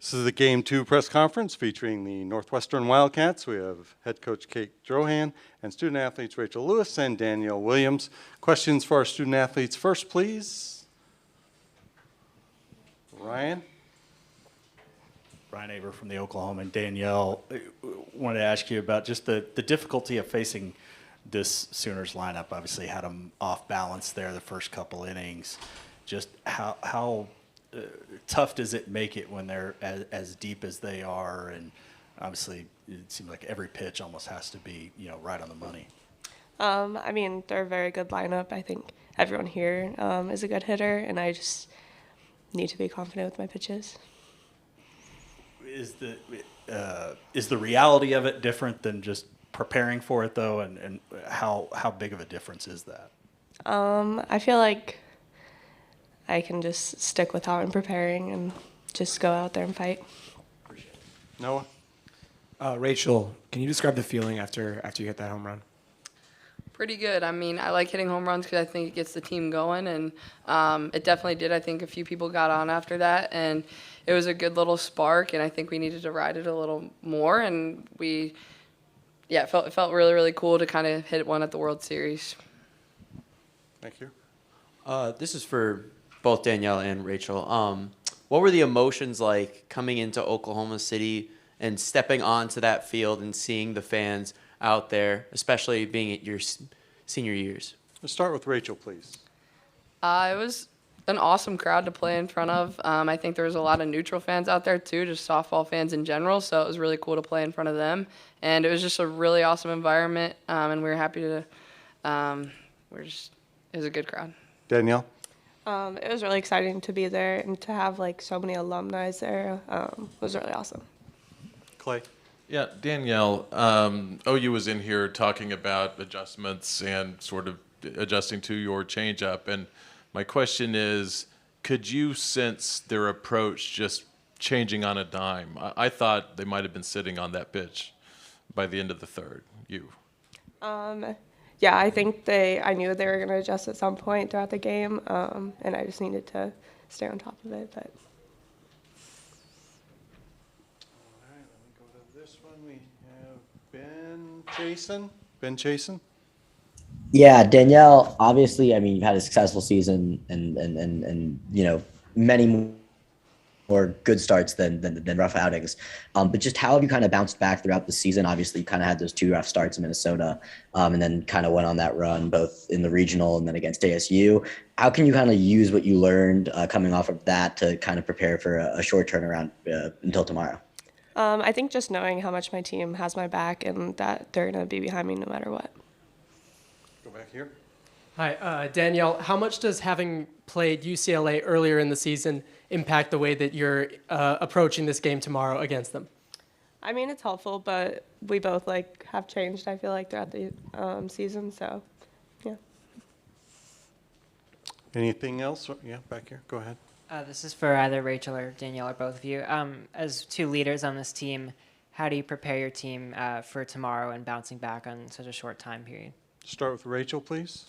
This is the Game 2 press conference featuring the Northwestern Wildcats. We have head coach Kate Drohan and student athletes Rachel Lewis and Danielle Williams. Questions for our student athletes first, please. Ryan? Ryan Aber from the Oklahoma, and Danielle, wanted to ask you about just the difficulty of facing this Sooners lineup. Obviously had them off balance there the first couple innings. Just how tough does it make it when they're as deep as they are? And obviously it seems like every pitch almost has to be, right on the money. I mean, they're a very good lineup. I think everyone here is a good hitter, and I just need to be confident with my pitches. Is the reality of it different than just preparing for it, though, and how big of a difference is that? I feel like I can just stick with how I'm preparing and just go out there and fight. Noah? Rachel, can you describe the feeling after you hit that home run? Pretty good. I mean, I like hitting home runs because I think it gets the team going, and it definitely did. I think a few people got on after that, and it was a good little spark, and I think we needed to ride it a little more, and it felt really, really cool to kind of hit one at the World Series. Thank you. This is for both Danielle and Rachel. What were the emotions like coming into Oklahoma City and stepping onto that field and seeing the fans out there, especially being at your senior years? Let's start with Rachel, please. It was an awesome crowd to play in front of. I think there was a lot of neutral fans out there too, just softball fans in general, so it was really cool to play in front of them. And it was just a really awesome environment, and we were happy to it was a good crowd. Danielle? It was really exciting to be there, and to have so many alumni there was really awesome. Clay? Yeah, Danielle, OU was in here talking about adjustments and sort of adjusting to your changeup. And my question is, could you sense their approach just changing on a dime? I thought they might have been sitting on that pitch by the end of the third. Yeah, I think I knew they were going to adjust at some point throughout the game, and I just needed to stay on top of it. But All right, let me go to this one. We have Ben Chasen. Ben Chasen? Yeah, Danielle, obviously, I mean, you've had a successful season and many more good starts than rough outings. But just how have you kind of bounced back throughout the season? Obviously, you kind of had those two rough starts in Minnesota, and then kind of went on that run both in the regional and then against ASU. How can you kind of use what you learned coming off of that to kind of prepare for a short turnaround until tomorrow? I think just knowing how much my team has my back and that they're going to be behind me no matter what. Go back here. Hi, Danielle. How much does having played UCLA earlier in the season impact the way that you're approaching this game tomorrow against them? I mean, it's helpful, but we both have changed, I feel like, throughout the season. So, yeah. Anything else? Yeah, back here. Go ahead. This is for either Rachel or Danielle or both of you. As two leaders on this team, how do you prepare your team for tomorrow and bouncing back on such a short time period? Start with Rachel, please.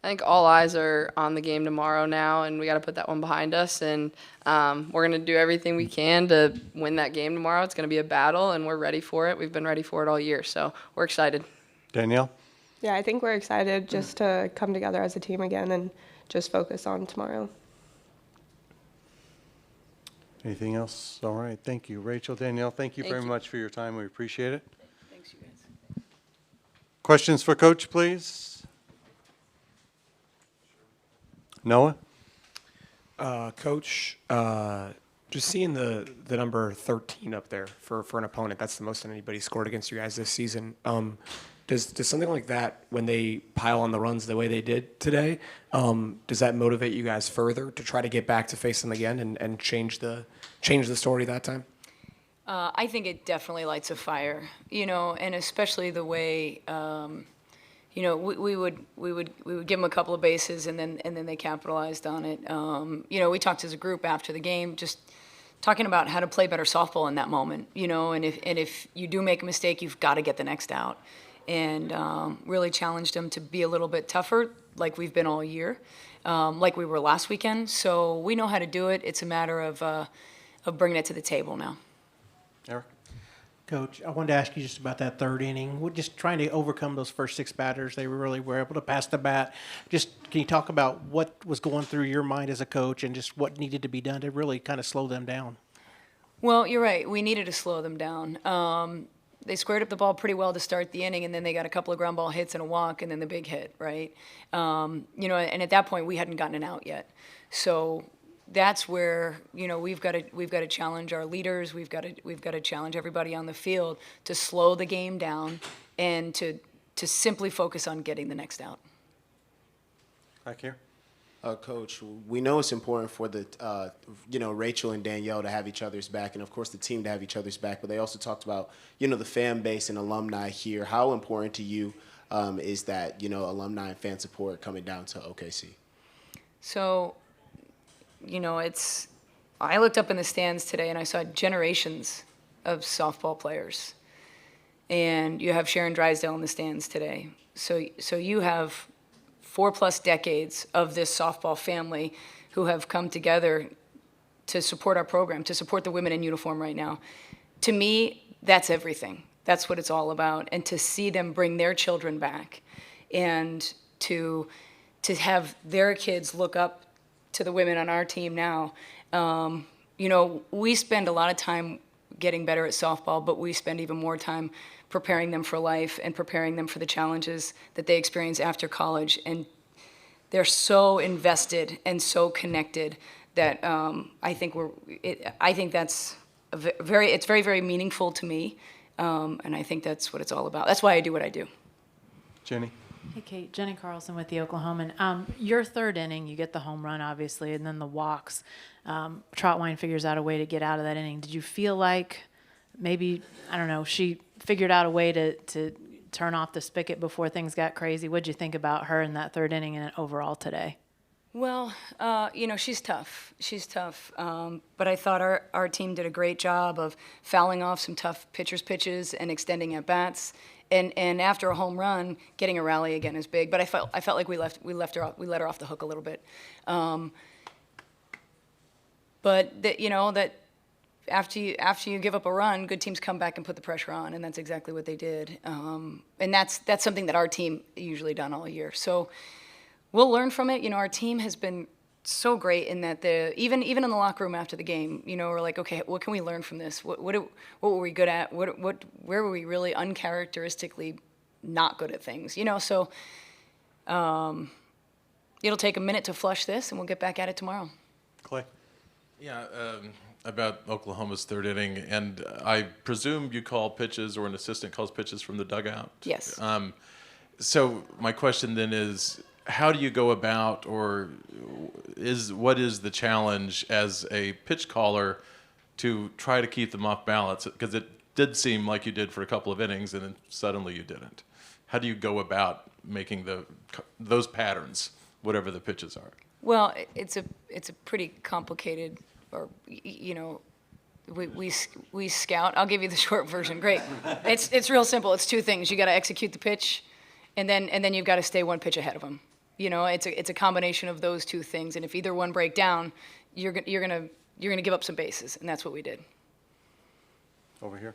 I think all eyes are on the game tomorrow now, and we got to put that one behind us. And we're going to do everything we can to win that game tomorrow. It's going to be a battle, and we're ready for it. We've been ready for it all year, so we're excited. Danielle? Yeah, I think we're excited just to come together as a team again and just focus on tomorrow. Anything else? All right. Thank you. Rachel, Danielle, thank you very much for your time. We appreciate it. Thanks, you guys. Questions for Coach, please? Noah? Coach, just seeing the number 13 up there for an opponent, that's the most that anybody scored against you guys this season. Does something like that, when they pile on the runs the way they did today, does that motivate you guys further to try to get back to face them again and change the story that time? I think it definitely lights a fire, and especially the way, we would give them a couple of bases and then they capitalized on it. We talked as a group after the game, just talking about how to play better softball in that moment, and if you do make a mistake, you've got to get the next out. And really challenged them to be a little bit tougher, like we've been all year, like we were last weekend. So we know how to do it. It's a matter of bringing it to the table now. Eric? Coach, I wanted to ask you just about that third inning. We're just trying to overcome those first 6 batters. They really were able to pass the bat. Just can you talk about what was going through your mind as a coach and just what needed to be done to really kind of slow them down? Well, you're right. We needed to slow them down. They squared up the ball pretty well to start the inning, and then they got a couple of ground ball hits and a walk, and then the big hit, right? And at that point, we hadn't gotten an out yet. So that's where we've got to challenge our leaders. We've got to challenge everybody on the field to slow the game down and to simply focus on getting the next out. Back here. Coach, we know it's important for the, Rachel and Danielle to have each other's back, and of course the team to have each other's back. But they also talked about, the fan base and alumni here. How important to you is that, alumni and fan support coming down to OKC? So, I looked up in the stands today and I saw generations of softball players, and you have Sharon Drysdale in the stands today. So you have 4+ decades of this softball family who have come together to support our program, to support the women in uniform right now. To me, that's everything. That's what it's all about. And to see them bring their children back and to have their kids look up to the women on our team now. We spend a lot of time getting better at softball, but we spend even more time preparing them for life and preparing them for the challenges that they experience after college. And they're so invested and so connected that I think that's it's very, very meaningful to me. And I think that's what it's all about. That's why I do what I do. Jenny? Hey, Kate. Jenny Carlson with the Oklahoman. Your third inning, you get the home run, obviously, and then the walks. Trotwine figures out a way to get out of that inning. Did you feel like maybe, I don't know, she figured out a way to turn off the spigot before things got crazy? What'd you think about her in that third inning and overall today? Well, she's tough. She's tough. But I thought our team did a great job of fouling off some tough pitchers' pitches and extending at bats. And after a home run, getting a rally again is big. But I felt like we let her off the hook a little bit. But that after you give up a run, good teams come back and put the pressure on, and that's exactly what they did. And that's something that our team usually done all year. So we'll learn from it. Our team has been so great in that even in the locker room after the game, we're like, okay, what can we learn from this? What were we good at? Where were we really uncharacteristically not good at things? So it'll take a minute to flush this, and we'll get back at it tomorrow. Clay? Yeah, about Oklahoma's third inning, and I presume you call pitches or an assistant calls pitches from the dugout? Yes. So my question then is, how do you go about, or what is the challenge as a pitch caller to try to keep them off balance? Because it did seem like you did for a couple of innings, and then suddenly you didn't. How do you go about making those patterns, whatever the pitches are? Well, it's a pretty complicated, or we scout. I'll give you the short version. Great. It's real simple. It's two things. You got to execute the pitch, and then you've got to stay one pitch ahead of them. It's a combination of those two things. And if either one break down, you're gonna give up some bases, and that's what we did. Over here.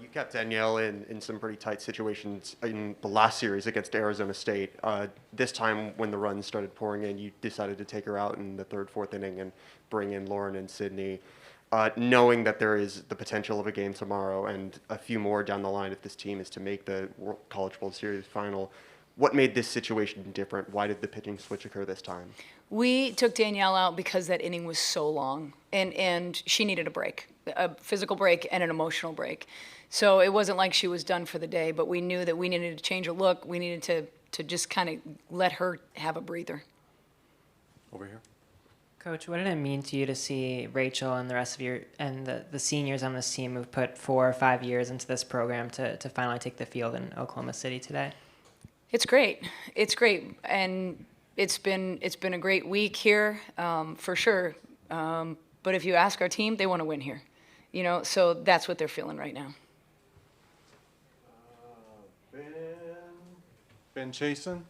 You kept Danielle in some pretty tight situations in the last series against Arizona State. This time, when the runs started pouring in, you decided to take her out in the third, fourth inning and bring in Lauren and Sydney, knowing that there is the potential of a game tomorrow and a few more down the line if this team is to make the College World Series final. What made this situation different? Why did the pitching switch occur this time? We took Danielle out because that inning was so long, and she needed a break, a physical break and an emotional break. So it wasn't like she was done for the day, but we knew that we needed to change her look. We needed to just kind of let her have a breather. Over here. Coach, what did it mean to you to see Rachel and the rest of the seniors on this team who've put 4 or 5 years into this program to finally take the field in Oklahoma City today? It's great. It's great, and it's been a great week here, for sure. But if you ask our team, they want to win here, So that's what they're feeling right now. Ben Chasen?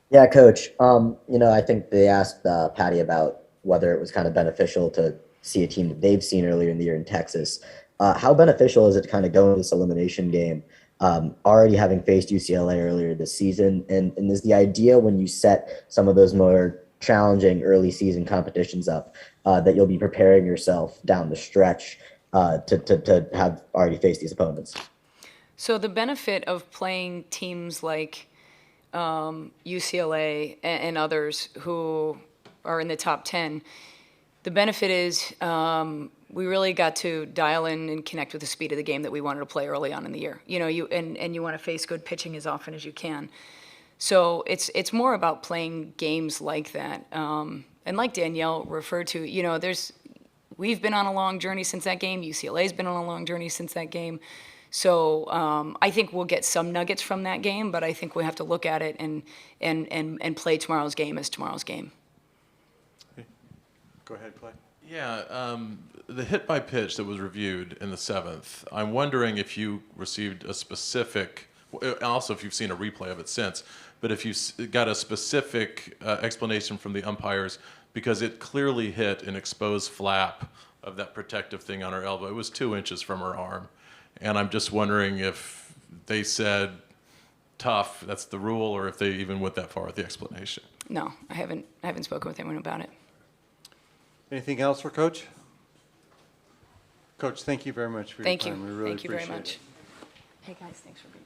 Yeah, Coach. I think they asked Patty about whether it was kind of beneficial to see a team that they've seen earlier in the year in Texas. How beneficial is it to kind of go into this elimination game, already having faced UCLA earlier this season? And is the idea when you set some of those more challenging early season competitions up that you'll be preparing yourself down the stretch to have already faced these opponents? So the benefit of playing teams like UCLA and others who are in the top 10, the benefit is we really got to dial in and connect with the speed of the game that we wanted to play early on in the year. You know, you want to face good pitching as often as you can. So it's more about playing games like that. And like Danielle referred to, you know, we've been on a long journey since that game. UCLA's been on a long journey since that game. So I think we'll get some nuggets from that game, but I think we have to look at it and play tomorrow's game as tomorrow's game. Go ahead, Clay. Yeah, the hit by pitch that was reviewed in the 7th, I'm wondering if you received a specific, also if you've seen a replay of it since, but if you got a specific explanation from the umpires, because it clearly hit an exposed flap of that protective thing on her elbow. It was 2 inches from her arm. And I'm just wondering if they said tough, that's the rule, or if they even went that far with the explanation. No, I haven't spoken with anyone about it. Anything else for Coach? Coach, thank you very much for your Thank time. you. We really Thank you very appreciate much. it. Hey guys, thanks for being